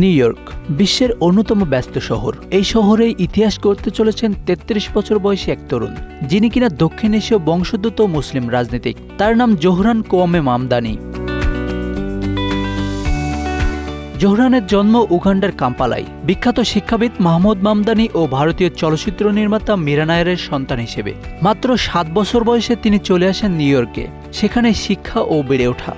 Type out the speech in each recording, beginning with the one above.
New York বিশ্বের অন্যতম ব্যস্ত শহর। এই শহরেই ইতিহাস গড়তে চলেছেন ৩৩ বছর বয়সী এক তরুণ, যিনি কিনা দক্ষিণ এশীয় বংশোদ্ভূত মুসলিম রাজনীতিক। তার নাম জোহরান কোয়ামে মামদানি। জোহরানের জন্ম উগান্ডার কাম্পালায়। বিখ্যাত শিক্ষাবিদ মাহমুদ মামদানি ও ভারতীয় চলচ্চিত্র নির্মাতা মীরা নায়ারের সন্তান হিসেবে মাত্র ৭ বছর বয়সে তিনি চলে আসেন নিউ ইয়র্কে। সেখানে শিক্ষা ও বেড়ে ওঠা।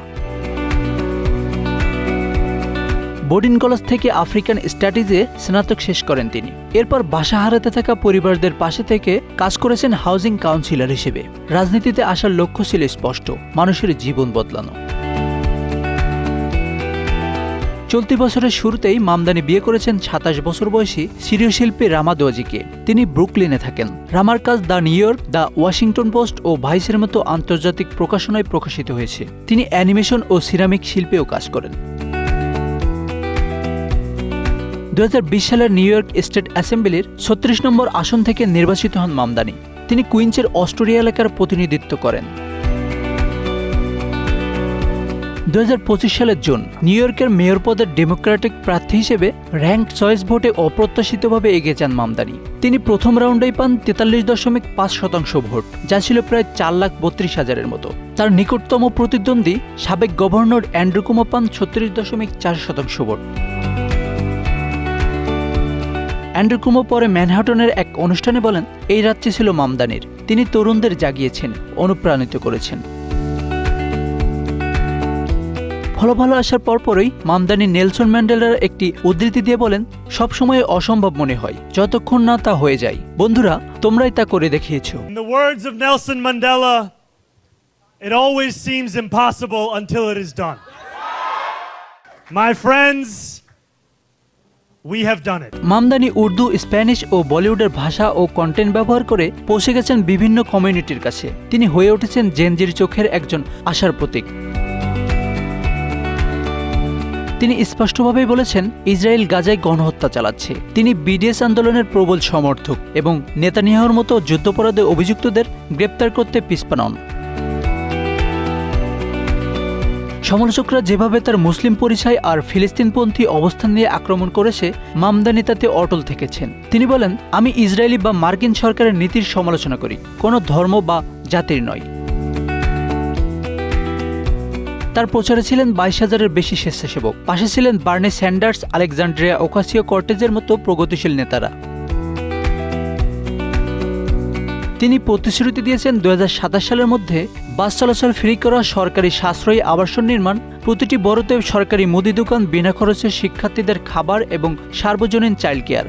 বোর্ডিং কলেজ থেকে আফ্রিকান স্টাডিজে স্নাতক শেষ করেন তিনি। এরপর বাসা হারাতে থাকা পরিবারদের পাশে থেকে কাজ করেছেন হাউজিং কাউন্সিলর হিসেবে। রাজনীতিতে আসার লক্ষ্য ছিল স্পষ্ট, মানুষের জীবন বদলানো। চলতি বছরের শুরুতেই মামদানি বিয়ে করেছেন ২৭ বছর বয়সী সিরীয় শিল্পী রামা দোয়াজিকে। তিনি ব্রুকলিনে থাকেন। রামার কাজ the New York, the Washington Post ও ভাইসের মতো আন্তর্জাতিক প্রকাশনায় প্রকাশিত হয়েছে। তিনি অ্যানিমেশন ও সিরামিক শিল্পেও কাজ করেন। ২০২০ সালের নিউ ইয়র্ক স্টেট অ্যাসেম্বলির ৩৬ নম্বর আসন থেকে নির্বাচিত হন মামদানি। তিনি কুইন্সের অস্টোরিয়া এলাকার প্রতিনিধিত্ব করেন। ২০২৫ সালের জুন নিউ ইয়র্কের মেয়র পদের ডেমোক্রেটিক প্রার্থী হিসেবে র্যাঙ্ক চয়েস ভোটে অপ্রত্যাশিতভাবে এগিয়ে যান মামদানি। তিনি প্রথম রাউন্ডেই পান ৪৩.৫% ভোট, যা ছিল প্রায় ৪,৩২,০০০-এর মতো। তার নিকটতম প্রতিদ্বন্দ্বী সাবেক গভর্নর অ্যান্ড্রু কুমো পান ৩৬.৪% ভোট। অ্যান্ড্রু কুমো পরে ম্যানহাটনের এক অনুষ্ঠানে বলেন, এই রাতটি ছিল মামদানির। তিনি তরুণদের জাগিয়েছেন, অনুপ্রাণিত করেছেন। ফলাফল আসার পরপরই মামদানি নেলসন ম্যান্ডেলার একটি উদ্ধৃতি দিয়ে বলেন, সবসময় অসম্ভব মনে হয় যতক্ষণ না তা হয়ে যায়। বন্ধুরা, তোমরাই তা করে দেখিয়েছো। In the words of Nelson Mandela, it always seems impossible until it is done. My friends, we have done it. Mamdani Urdu, Spanish ও বলিউডের ভাষা ও কন্টেন্ট ব্যবহার করে পৌঁছে গেছেন বিভিন্ন কমিউনিটির কাছে। তিনি হয়ে উঠেছেন জেনজির চোখের একজন আশার প্রতীক। তিনি স্পষ্টভাবেই বলেছেন, ইসরায়েল গাজায় গণহত্যা চালাচ্ছে। তিনি বিডিএস আন্দোলনের প্রবল সমর্থক এবং নেতানিয়াহুর মতো যুদ্ধাপরাধে অভিযুক্তদের গ্রেপ্তার করতে পিছপা নন। সমালোচকরা যেভাবে তার মুসলিম পরিচয় আর ফিলিস্তিনপন্থী অবস্থান নিয়ে আক্রমণ করেছে, মামদানি তাতে অটল থেকেছেন। তিনি বলেন, আমি ইসরায়েলি বা মার্কিন সরকারের নীতির সমালোচনা করি, কোনো ধর্ম বা জাতির নয়। তার প্রচারে ছিলেন ২২,০০০-এর বেশি স্বেচ্ছাসেবক। পাশে ছিলেন বার্নি স্যান্ডার্স, আলেকজান্ড্রিয়া ওকাসিও-কর্টেজের মতো প্রগতিশীল নেতারা। তিনি প্রতিশ্রুতি দিয়েছেন ২০২৭ সালের মধ্যে বাস চলাচল ফ্রি করা, সরকারি সাশ্রয়ী আবাসন নির্মাণ, প্রতিটি বড়তে সরকারি মুদি দোকান, বিনা খরচে শিক্ষার্থীদের খাবার এবং সার্বজনীন চাইল্ড কেয়ার।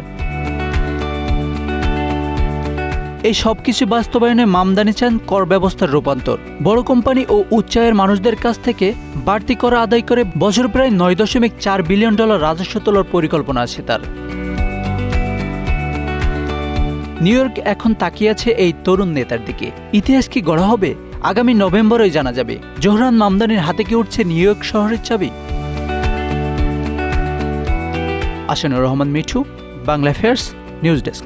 এই সবকিছু বাস্তবায়নে মামদানি চান কর ব্যবস্থার রূপান্তর। বড় কোম্পানি ও উচ্চায়ের মানুষদের কাছ থেকে বাড়তি কর আদায় করে বছর প্রায় $৯.৪ বিলিয়ন রাজস্ব তোলার পরিকল্পনা আছে তার। নিউ ইয়র্ক এখন তাকিয়ে আছে এই তরুণ নেতার দিকে। ইতিহাস কি গড়া হবে? আগামী নভেম্বরেই জানা যাবে। জোহরান মামদানির হাতে কি উঠছে নিউ ইয়র্ক শহরের চাবি? Ashanur Rahman Mithu, Bangla affairs, news desk.